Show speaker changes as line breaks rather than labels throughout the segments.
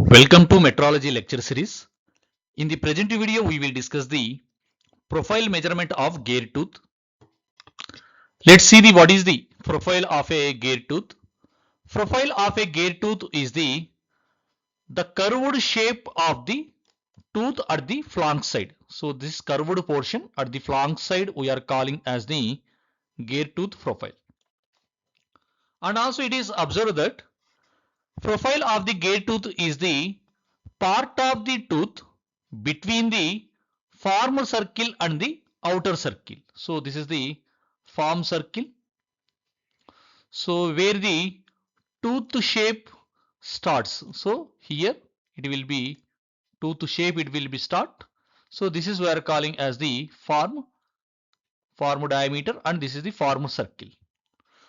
Welcome to Metrology lecture series. In the present video, we will discuss the profile measurement of gear tooth. Let's see what is the profile of a gear tooth. Profile of a gear tooth is the curved shape of the tooth at the flank side. So this curved portion at the flank side we are calling as the gear tooth profile. And also it is observed that profile of the gear tooth is the part of the tooth between the form circle and the outer circle. So this is the form circle. So where the tooth shape starts. So here it will be tooth shape, it will be start. So this is we are calling as the form diameter, and this is the form circle.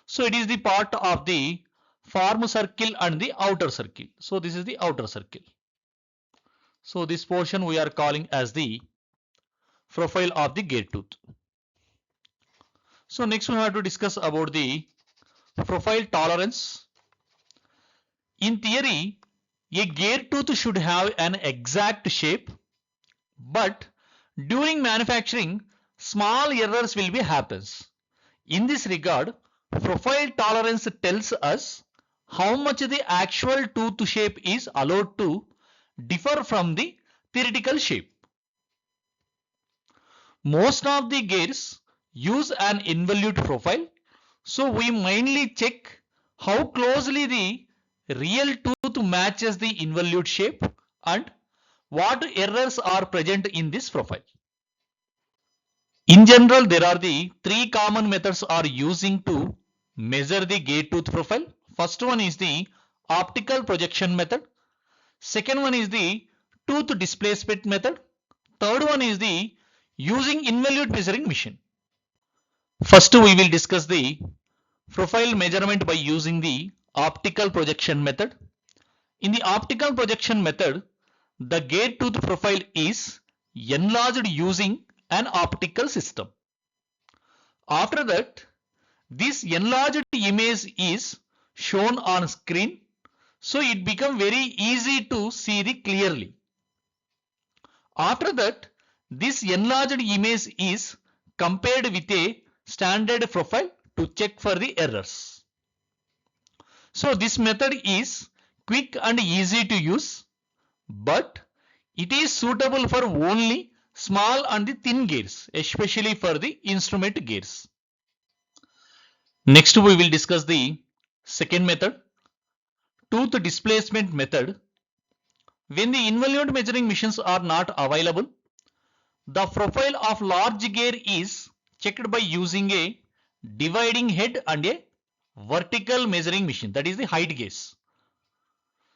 So it is the part of the form circle and the outer circle. So this is the outer circle. So this portion we are calling as the profile of the gear tooth. So next we have to discuss about the profile tolerance. In theory, a gear tooth should have an exact shape, but during manufacturing, small errors will be happens. In this regard, profile tolerance tells us how much the actual tooth shape is allowed to differ from the theoretical shape. Most of the gears use an involute profile, so we mainly check how closely the real tooth matches the involute shape and what errors are present in this profile. In general, there are the three common methods are using to measure the gear tooth profile. First one is the optical projection method. Second one is the tooth displacement method. Third one is the using involute measuring machine. First, we will discuss the profile measurement by using the optical projection method. In the optical projection method, the gear tooth profile is enlarged using an optical system. After that, this enlarged image is shown on screen, so it becomes very easy to see the clearly. After that, this enlarged image is compared with a standard profile to check for the errors. So this method is quick and easy to use, but it is suitable for only small and the thin gears, especially for the instrument gears. Next we will discuss the second method, tooth displacement method. When the involute measuring machines are not available, the profile of large gear is checked by using a dividing head and a vertical measuring machine, that is the height gauge.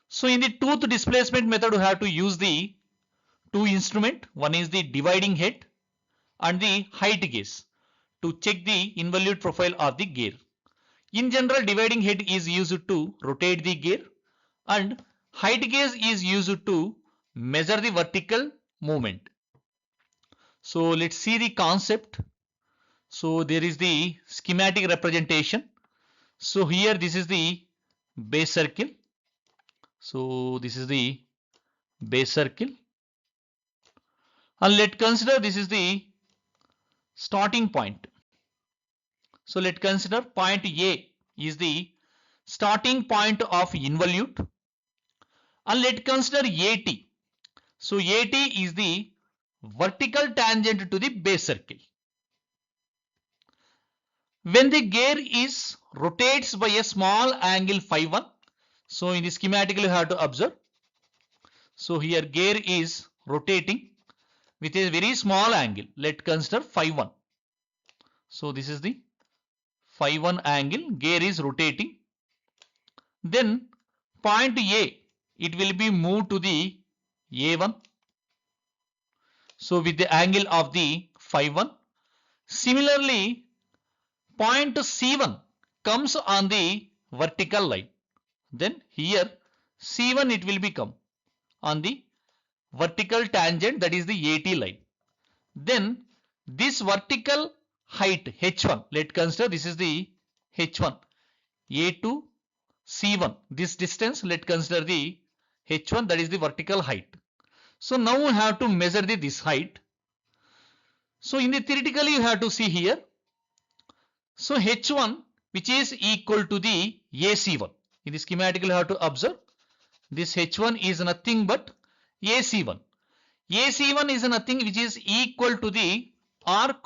So in the tooth displacement method, we have to use the two instruments. One is the dividing head and the height gauge to check the involute profile of the gear. In general, dividing head is used to rotate the gear and height gauge is used to measure the vertical movement. So let's see the concept. So there is the schematic representation. So here this is the base circle. So this is the base circle. And let's consider this is the starting point. So let's consider point A is the starting point of involute. And let's consider AT. So AT is the vertical tangent to the base circle. When the gear is rotates by a small angle phi 1, so in the schematic you have to observe. So here gear is rotating with a very small angle. Let's consider phi 1. So this is the phi 1 angle, gear is rotating. Then point A, it will be moved to the A1. So with the angle of the phi 1. Similarly, point C1 comes on the vertical line. Then here C1 it will become on the vertical tangent, that is the AT line. Then this vertical height H1, let's consider this is the H1, A to C1. This distance let's consider the h1, that is the vertical height. So now we have to measure this height. So in the theoretically you have to see here. So h1 which is equal to the AC1. In the schematic you have to observe this h1 is nothing but AC1. AC1 is nothing which is equal to the arc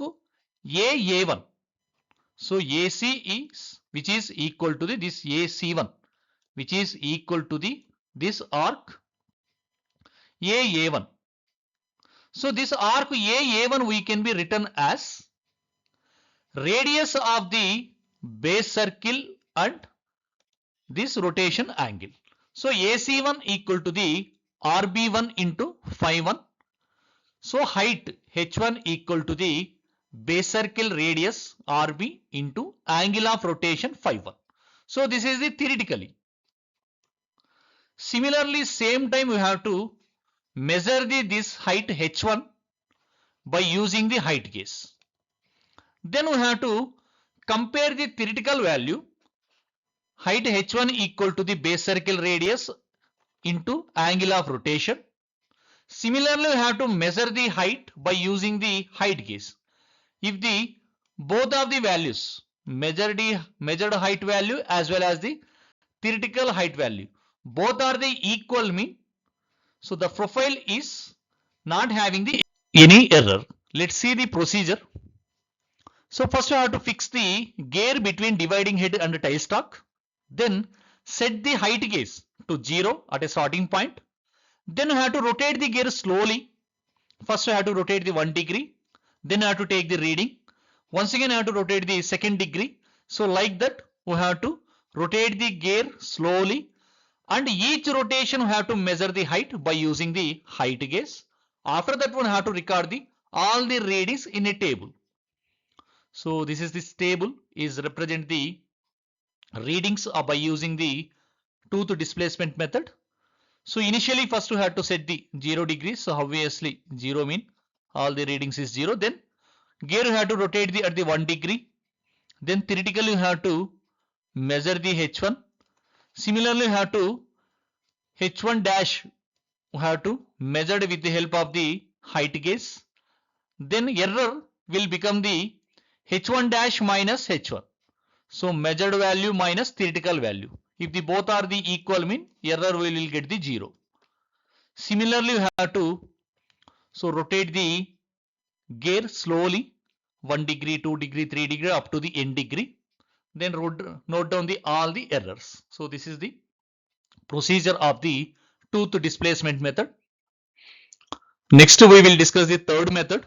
AA1. So AC is which is equal to this AC1 which is equal to this arc AA1. So this arc AA1 we can be written as radius of the base circle and this rotation angle. So AC1 equal to the RB1 into phi1. So height h1 equal to the base circle radius RB into angle of rotation phi1. So this is the theoretically. Similarly, same time we have to measure this height h1 by using the height gauge. Then we have to compare the theoretical value height h1 equal to the base circle radius into angle of rotation. Similarly, we have to measure the height by using the height gauge. If the both of the values measured height value as well as the theoretical height value both are the equal mean, so the profile is not having the any error. Let's see the procedure. So first you have to fix the gear between dividing head and tail stalk. Then set the height gauge to 0 at a starting point. Then you have to rotate the gear slowly. First you have to rotate the 1 degree. Then you have to take the reading. Once again you have to rotate the second degree. So like that we have to rotate the gear slowly. And each rotation we have to measure the height by using the height gauge. After that we have to record all the readings in a table. So this table is represent the readings by using the tooth displacement method. So initially first you have to set the 0 degrees. So obviously 0 mean all the readings is 0. Then gear you have to rotate at the 1 degree. Then theoretically you have to measure the h1. Similarly you have to h1 dash you have to measure with the help of the height gauge. Then error will become the h1 dash minus h1. So measured value minus theoretical value. If the both are the equal mean error will get the 0. Similarly you have to rotate the gear slowly 1 degree, 2 degree, 3 degree up to the n degree. Then note down all the errors. So this is the procedure of the tooth displacement method. Next we will discuss the third method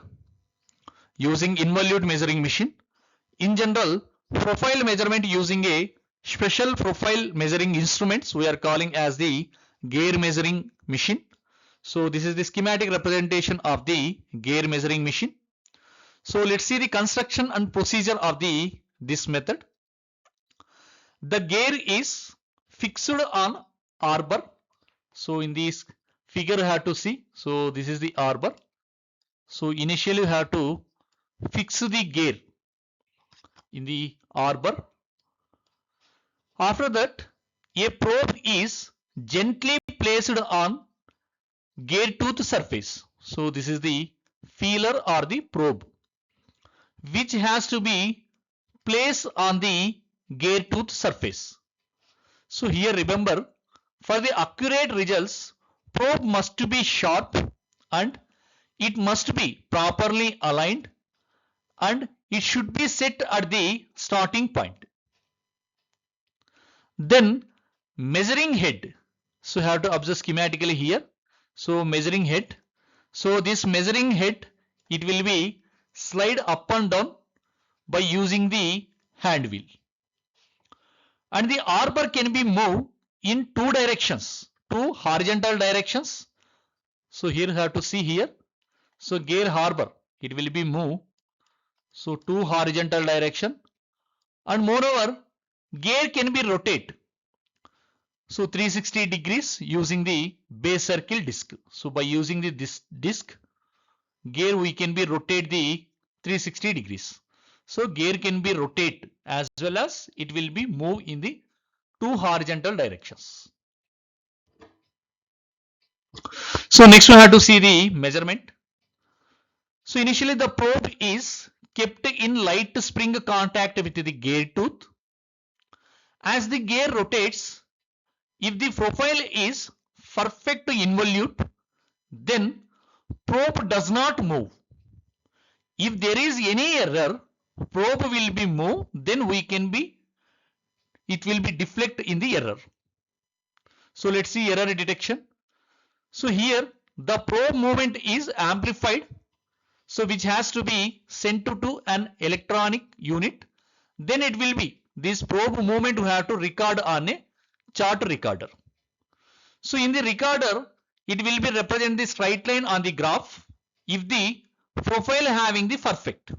using involute measuring machine. In general, profile measurement using a special profile measuring instruments we are calling as the gear measuring machine. So this is the schematic representation of the gear measuring machine. So let's see the construction and procedure of this method. The gear is fixed on arbor. So in this figure you have to see. So this is the arbor. So initially you have to fix the gear in the arbor. After that, a probe is gently placed on gear tooth surface. So this is the feeler or the probe which has to be placed on the gear tooth surface. So here remember, for the accurate results, probe must be sharp and it must be properly aligned and it should be set at the starting point. Then measuring head. So you have to observe schematically here. So measuring head. So this measuring head, it will be slide up and down by using the hand wheel. And the arbor can be moved in two directions, two horizontal directions. So here you have to see here. So gear arbor, it will be moved. So two horizontal direction. And moreover, gear can be rotated. So 360 degrees using the base circle disc. So by using this disc, gear we can be rotate the 360 degrees. So gear can be rotate as well as it will be moved in the two horizontal directions. So next we have to see the measurement. So initially the probe is kept in light spring contact with the gear tooth. As the gear rotates, if the profile is perfect involute, then probe does not move. If there is any error, probe will be moved, then it will be deflect in the error. So let's see error detection. So here the probe movement is amplified, so which has to be sent to an electronic unit. Then it will be this probe movement we have to record on a chart recorder. So in the recorder, it will be represent the straight line on the graph if the profile having the perfect,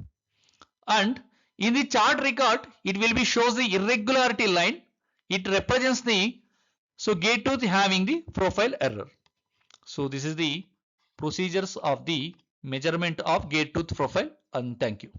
and in the chart record it will be shows the irregularity line. It represents the gate tooth having the profile error. So this is the procedures of the measurement of gate tooth profile, and thank you.